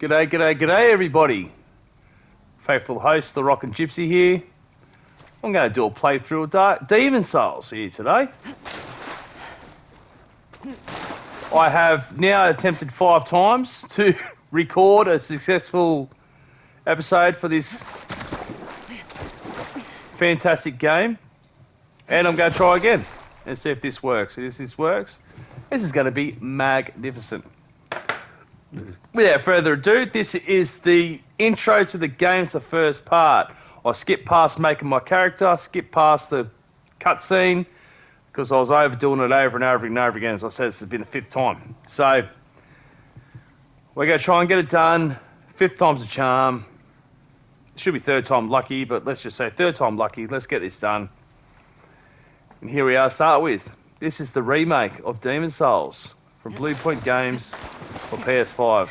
G'day, g'day, g'day everybody. Faithful host, the Rockin' Gypsy here. I'm going to do a playthrough of Demon Souls here today. I have now attempted 5 times to record a successful episode for this fantastic game. And I'm going to try again and see if this works. If this works, this is going to be magnificent. Without further ado, this is the intro to the game's the first part. I skipped past making my character, skipped past the cutscene, because I was overdoing it over and over and over again. As I said, this has been the 5th time. So, we're going to try and get it done. 5th time's a charm. It should be 3rd time lucky, but let's just say 3rd time lucky. Let's get this done. And here we are, start with. This is the remake of Demon Souls from Blue Point Games for PS5.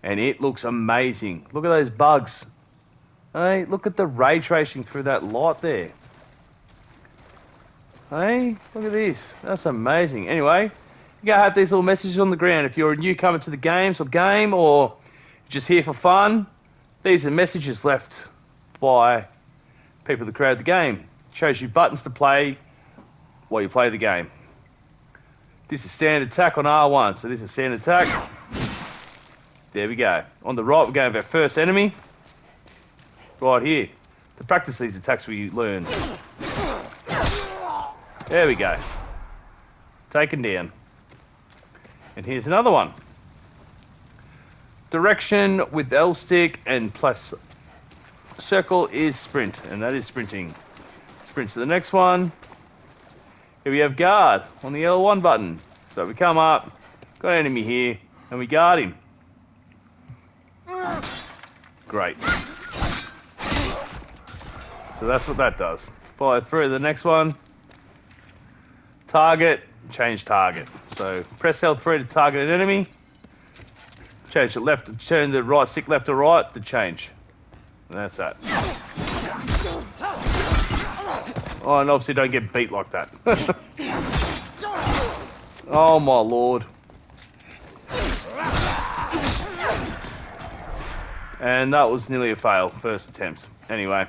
And it looks amazing. Look at those bugs. Hey, look at the ray tracing through that light there. Hey, look at this. That's amazing. Anyway, you're going to have these little messages on the ground. If you're a newcomer to the game or just here for fun, these are messages left by people that created the game. It shows you buttons to play while you play the game. This is standard attack on R1, so this is standard attack. There we go. On the right, we're going to our first enemy. Right here. To practice these attacks we learn. There we go. Taken down. And here's another one. Direction with L stick and plus circle is sprint, and that is sprinting. Sprint to the next one. Here we have guard on the L1 button. So we come up, got an enemy here, and we guard him. Great. So that's what that does. Follow through the next one. Target, change target. So press L3 to target an enemy. Change the left, turn the right stick left to right to change. And that's that. Oh, and obviously don't get beat like that. Oh my lord. And that was nearly a fail, first attempt. Anyway,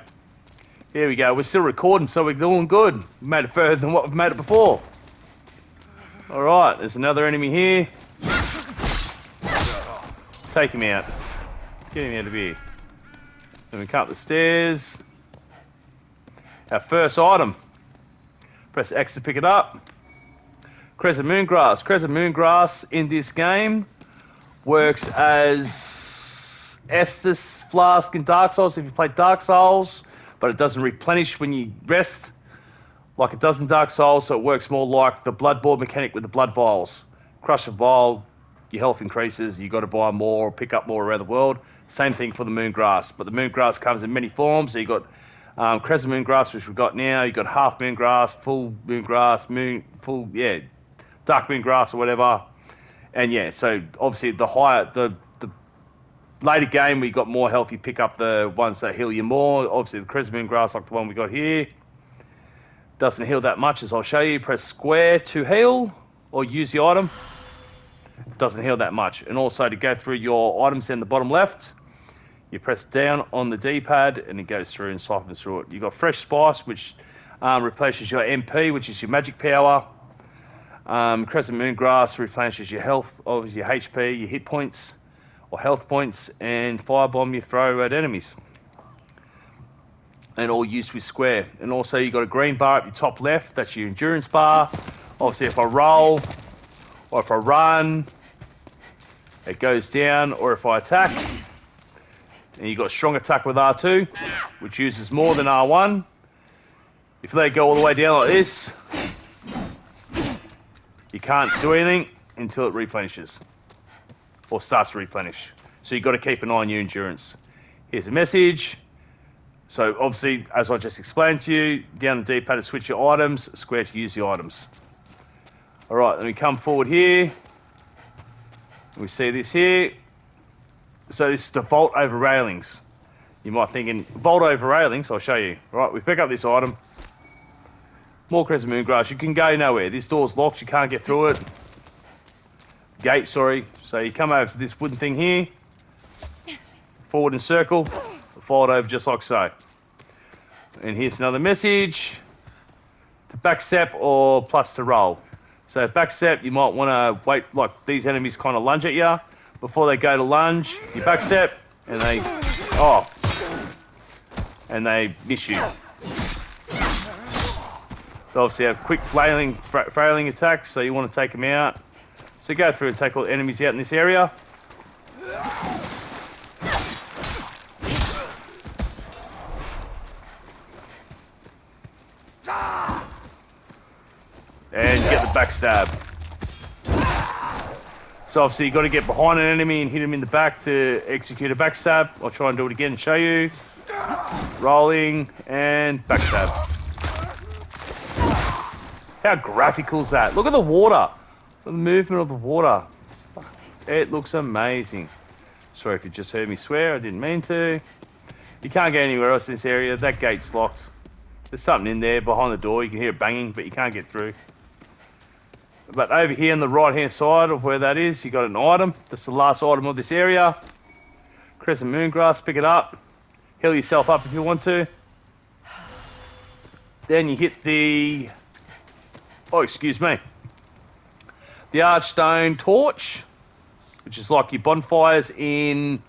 here we go. We're still recording, so we're doing good. We made it further than what we've made it before. Alright, there's another enemy here. Take him out. Get him out of here. Then we come up the stairs. Our first item. Press X to pick it up. Crescent Moongrass. Crescent Moongrass in this game works as Estus Flask in Dark Souls if you play Dark Souls, but it doesn't replenish when you rest like it does in Dark Souls, so it works more like the Bloodborne mechanic with the blood vials. Crush a vial, your health increases, you got to buy more, pick up more around the world. Same thing for the Moongrass, but the Moongrass comes in many forms. So you got Crescent Moongrass, which we've got now. You got half Moongrass, full Moongrass, Dark Moongrass or whatever. And yeah, so obviously the later game we got more health. You pick up the ones that heal you more. Obviously the Crescent Moongrass, like the one we got here, doesn't heal that much, as I'll show you. Press square to heal or use the item. Doesn't heal that much. And also to go through your items in the bottom left, you press down on the D-pad and it goes through and siphons through it. You've got Fresh Spice, which replaces your MP, which is your magic power. Crescent Moongrass replenishes your health, or your HP, your hit points, or health points, and Firebomb you throw at enemies. And all used with square. And also you've got a green bar at your top left, that's your endurance bar. Obviously if I roll, or if I run, it goes down, or if I attack. And you've got strong attack with R2, which uses more than R1. If they go all the way down like this, you can't do anything until it replenishes. Or starts to replenish. So you've got to keep an eye on your endurance. Here's a message. So obviously, as I just explained to you, down the D-pad to switch your items, square to use the items. Alright, then we come forward here. We see this here. So this is the vault over railings. You might think, vault over railings, I'll show you. Right, we pick up this item. More Crescent Moongrass. You can go nowhere. This door's locked. You can't get through it. Gate, sorry. So you come over to this wooden thing here. forward in circle, fold over just like so. And here's another message. To backstep or plus to roll. So backstep, you might want to wait, like these enemies kind of lunge at you. Before they go to lunge, you backstep, and they miss you. They obviously have quick flailing attacks, so you want to take them out. So go through and take all the enemies out in this area. And get the backstab. So obviously you've got to get behind an enemy and hit him in the back to execute a backstab. I'll try and do it again and show you. Rolling and backstab. How graphical is that? Look at the water. The movement of the water. It looks amazing. Sorry if you just heard me swear, I didn't mean to. You can't go anywhere else in this area. That gate's locked. There's something in there behind the door. You can hear it banging, but you can't get through. But over here on the right-hand side of where that is, you got an item. That's the last item of this area. Crescent Moongrass, pick it up. Heal yourself up if you want to. Then you hit the... Oh, excuse me. The Archstone Torch, which is like your bonfires in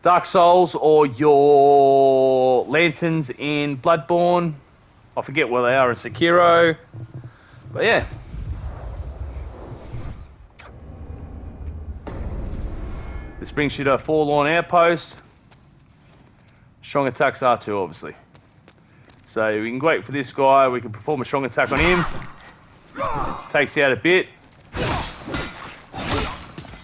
Dark Souls or your lanterns in Bloodborne. I forget where they are in Sekiro. But yeah. This brings you to a forlorn outpost. Strong attacks R2, obviously. So we can wait for this guy. We can perform a strong attack on him. Takes you out a bit.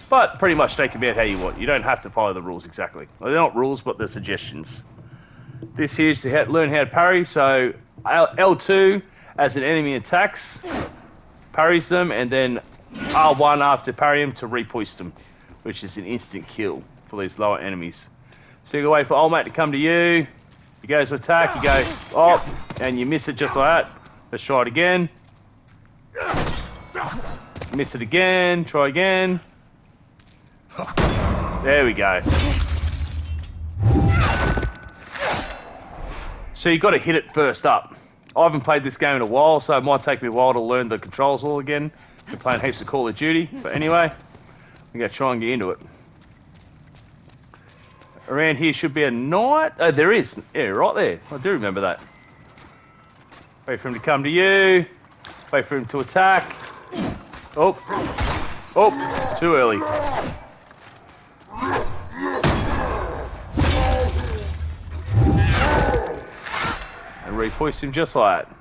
But pretty much take him out how you want. You don't have to follow the rules exactly. Well, they're not rules, but they're suggestions. This here is to learn how to parry. So L2, as an enemy attacks, parries them, and then R1 after parry them to repoist them, which is an instant kill for these lower enemies. So you can wait for old mate to come to you. He goes to attack, you go, oh, and you miss it just like that. Let's try it again. Miss it again, try again. There we go. So you've got to hit it first up. I haven't played this game in a while, so it might take me a while to learn the controls all again. Been playing heaps of Call of Duty, but anyway, I'm going to try and get into it. Around here should be a knight. Oh, there is. Yeah, right there. I do remember that. Wait for him to come to you. Wait for him to attack. Oh. Oh, too early. And repoist him just like that.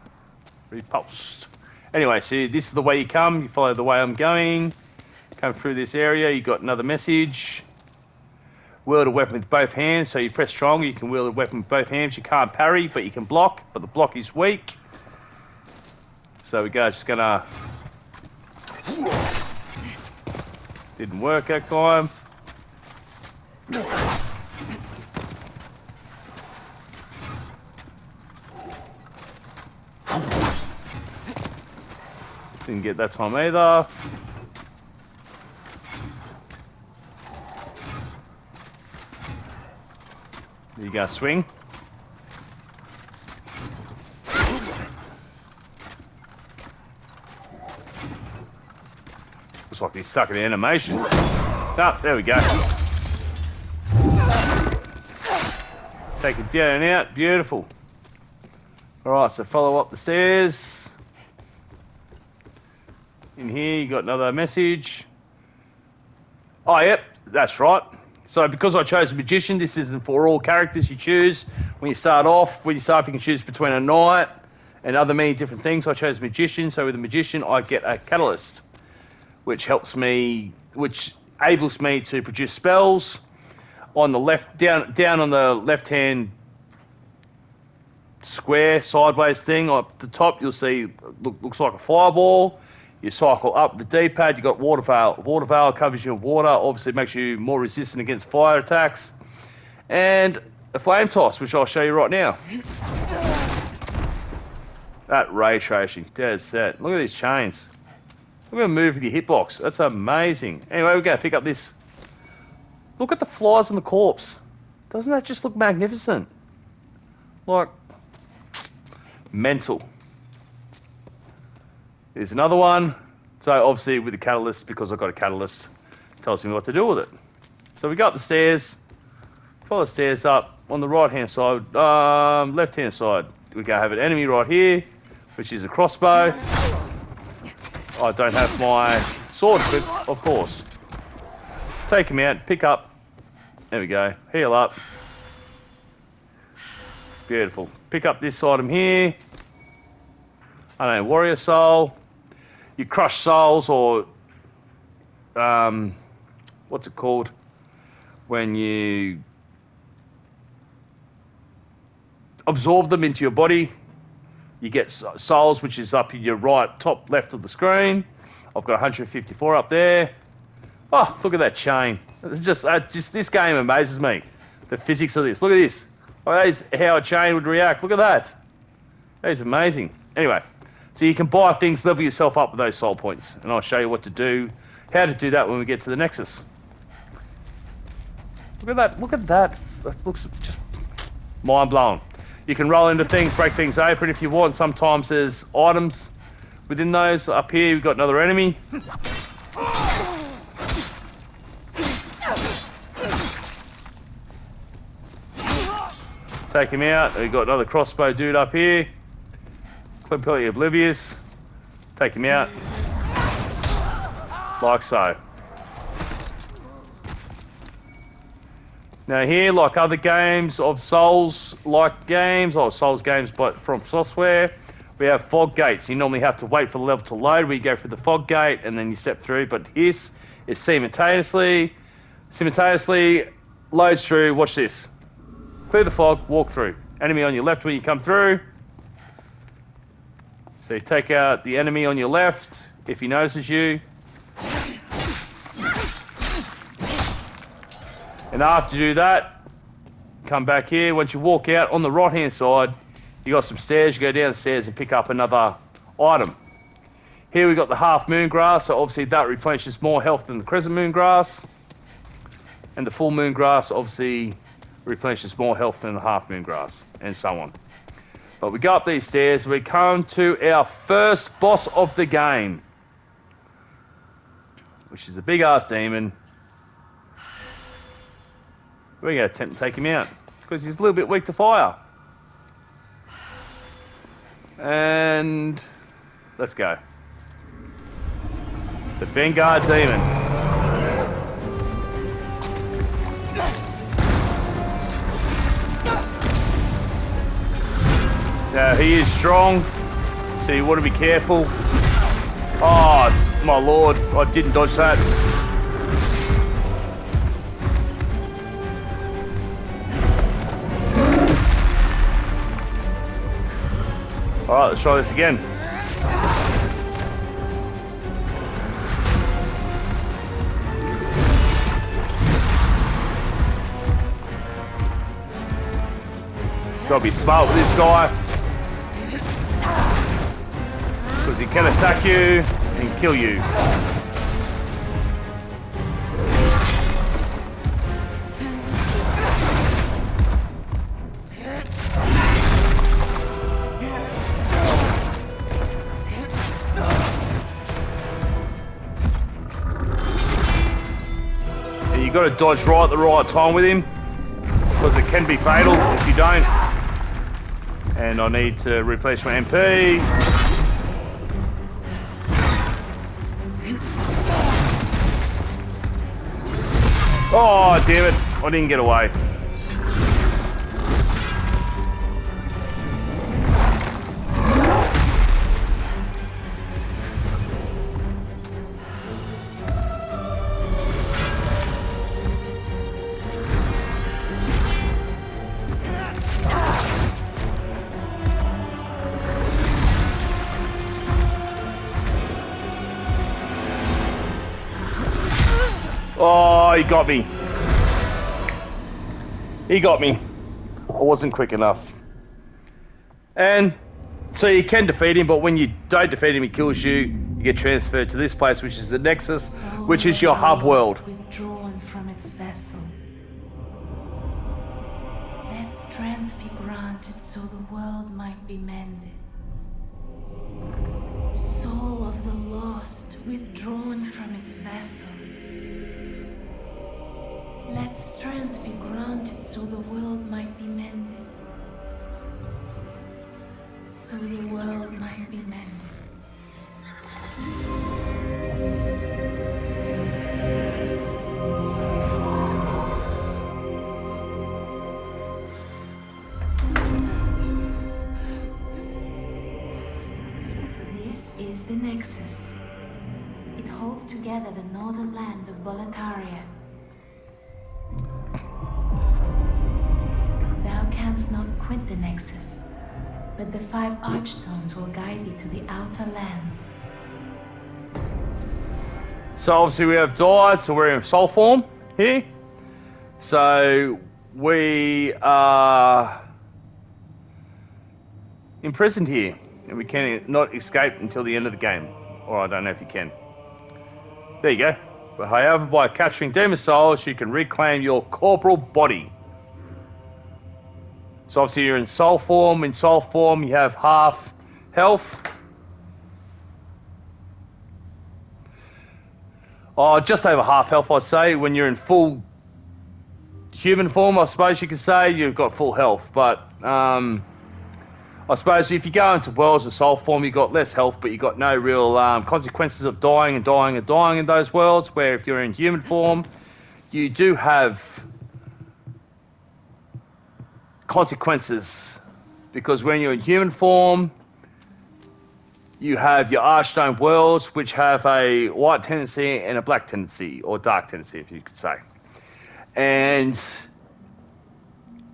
Repulsed. Anyway, so this is the way you come. You follow the way I'm going. Come through this area. You got another message. Wield a weapon with both hands. So you press strong. You can wield a weapon with both hands. You can't parry, but you can block. But the block is weak. So we go. Just gonna. Didn't work that time. Didn't get that time either. You go swing. Looks like he's stuck in the animation. Ah, there we go. Take it down and out. Beautiful. Alright, so follow up the stairs. In here, you got another message. Oh, yep, that's right. So because I chose a magician, this isn't for all characters you choose. When you start, you can choose between a knight and other many different things. I chose magician, so with a magician, I get a catalyst, which helps me, which enables me to produce spells. On the left, down on the left-hand square, sideways thing, up the top, you'll see, looks like a fireball. You cycle up the D-pad, you got Water Veil. Water Veil covers you with water, obviously makes you more resistant against fire attacks. And a Flame Toss, which I'll show you right now. That ray tracing, dead set. Look at these chains. Look at the move with your hitbox. That's amazing. Anyway, we're going to pick up this. Look at the flies on the corpse. Doesn't that just look magnificent? Like, mental. Here's another one. So obviously with the catalyst, because I've got a catalyst, tells me what to do with it. So we go up the stairs, follow the stairs up. On the right hand side, left hand side, we go have an enemy right here, which is a crossbow. I don't have my sword equipped, of course. Take him out, pick up. There we go, heal up. Beautiful. Pick up this item here. I don't know, warrior soul. You crush souls, or what's it called when you absorb them into your body? You get souls, which is up in your right top left of the screen. I've got 154 up there. Oh, look at that chain. Just this game amazes me. The physics of this. Look at this. Oh, that is how a chain would react. Look at that. That is amazing. Anyway, so you can buy things, level yourself up with those soul points, and I'll show you what to do, how to do that when we get to the Nexus. Look at that. Look at that. That looks just mind blowing. You can roll into things, break things open if you want. Sometimes there's items within those. Up here, we've got another enemy. Take him out. We've got another crossbow dude up here. Completely oblivious. Take him out. Like so. Now here, like other games of Souls-like games, or Souls games but from software, we have fog gates. You normally have to wait for the level to load where you go through the fog gate and then you step through, but this is simultaneously loads through. Watch this. Clear the fog, walk through. Enemy on your left when you come through. So you take out the enemy on your left if he notices you. And after you do that, come back here. Once you walk out on the right hand side, you got some stairs. You go down the stairs and pick up another item. Here we got the half moon grass, so obviously that replenishes more health than the crescent moon grass. And the full moon grass obviously replenishes more health than the half moon grass, and so on. But we go up these stairs, we come to our first boss of the game, which is a big ass demon. We're going to attempt to take him out because he's a little bit weak to fire. And let's go. The Vanguard Demon. Now he is strong, so you want to be careful. Oh my lord, I didn't dodge that. Alright, let's try this again. Gotta be smart with this guy, because he can attack you and kill you. And you got to dodge right at the right time with him, because it can be fatal if you don't. And I need to replace my MP. Oh, damn it. I didn't get away. Oh, he got me. He got me. I wasn't quick enough. And so you can defeat him, but when you don't defeat him, he kills you. You get transferred to this place, which is the Nexus, which is your hub world. Withdrawn from its vessel. strength be granted so the world might be mended. Soul of the lost withdrawn from its vessel. Let strength be granted so the world might be mended. So the world might be mended. This is the Nexus. It holds together the northern land of Boletaria. Thou canst not quit the Nexus, but the 5 archstones will guide thee to the outer lands. So obviously we have died, so we're in soul form here. So we are imprisoned here, and we cannot escape until the end of the game. Or I don't know if you can. There you go. But however, by capturing demon souls, you can reclaim your corporal body. So obviously you're in soul form. In soul form, you have half health. Oh, just over half health, I'd say. When you're in full human form, I suppose you could say, you've got full health. But I suppose if you go into worlds of soul form, you've got less health, but you've got no real consequences of dying and dying and dying in those worlds, where if you're in human form, you do have consequences. Because when you're in human form, you have your Archstone worlds, which have a white tendency and a black tendency, or dark tendency, if you could say. And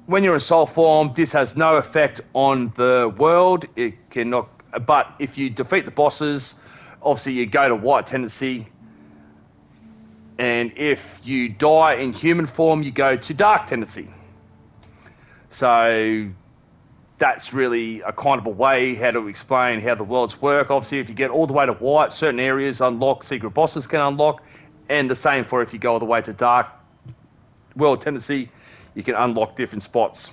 when you're in soul form, this has no effect on the world. It cannot. But if you defeat the bosses, obviously you go to white tendency. And if you die in human form, you go to dark tendency. So that's really a kind of a way how to explain how the worlds work. Obviously, if you get all the way to white, certain areas unlock, secret bosses can unlock. And the same for if you go all the way to dark world tendency, you can unlock different spots,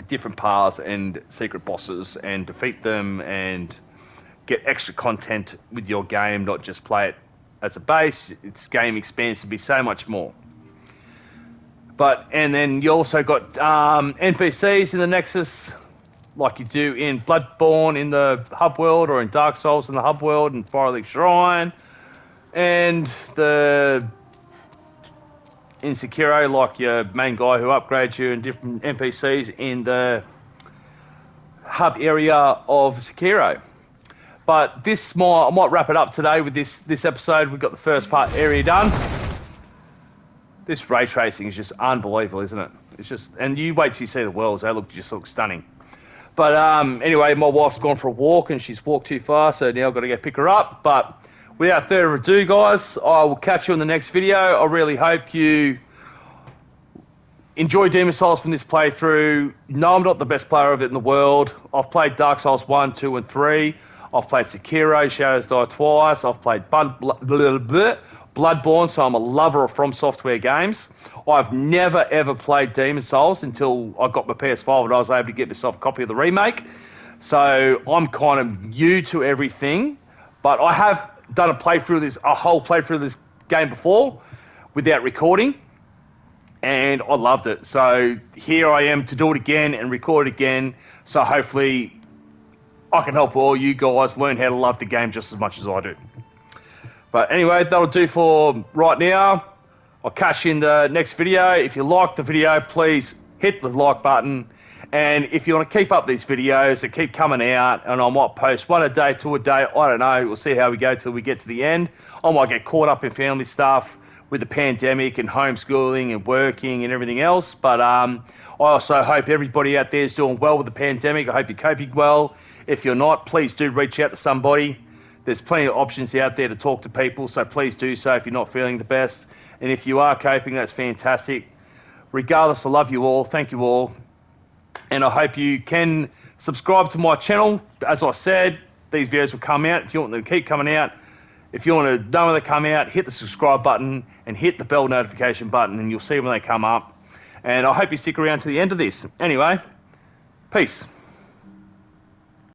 different paths and secret bosses and defeat them and get extra content with your game, not just play it as a base. Its game expands to be so much more. And then you also got NPCs in the Nexus, like you do in Bloodborne in the hub world, or in Dark Souls in the hub world, and Firelink Shrine, and in Sekiro, like your main guy who upgrades you, and different NPCs in the hub area of Sekiro. But I might wrap it up today with this episode. We've got the first part area done. This ray tracing is just unbelievable, isn't it? It's just, and you wait till you see the worlds, they just look stunning. But anyway, my wife's gone for a walk and she's walked too far, so now I've got to go pick her up. But without further ado, guys, I will catch you in the next video. I really hope you enjoy Demon Souls from this playthrough. No, I'm not the best player of it in the world. I've played Dark Souls 1, 2, and 3. I've played Sekiro, Shadows Die Twice. I've played Bloodborne, so I'm a lover of From Software games. I've never ever played Demon Souls until I got my PS5 and I was able to get myself a copy of the remake. So I'm kind of new to everything, but I have done a whole playthrough of this game before without recording, and I loved it. So here I am to do it again and record it again. So hopefully I can help all you guys learn how to love the game just as much as I do. But anyway, that'll do for right now. I'll catch you in the next video. If you liked the video, please hit the like button. And if you want to keep up these videos that keep coming out, and I might post 1 a day, 2 a day, I don't know. We'll see how we go till we get to the end. I might get caught up in family stuff with the pandemic and homeschooling and working and everything else. But I also hope everybody out there is doing well with the pandemic. I hope you're coping well. If you're not, please do reach out to somebody. There's plenty of options out there to talk to people, so please do so if you're not feeling the best. And if you are coping, that's fantastic. Regardless, I love you all. Thank you all. And I hope you can subscribe to my channel. As I said, these videos will come out. If you want them to keep coming out, if you want to know when they come out, hit the subscribe button and hit the bell notification button, and you'll see when they come up. And I hope you stick around to the end of this. Anyway, peace.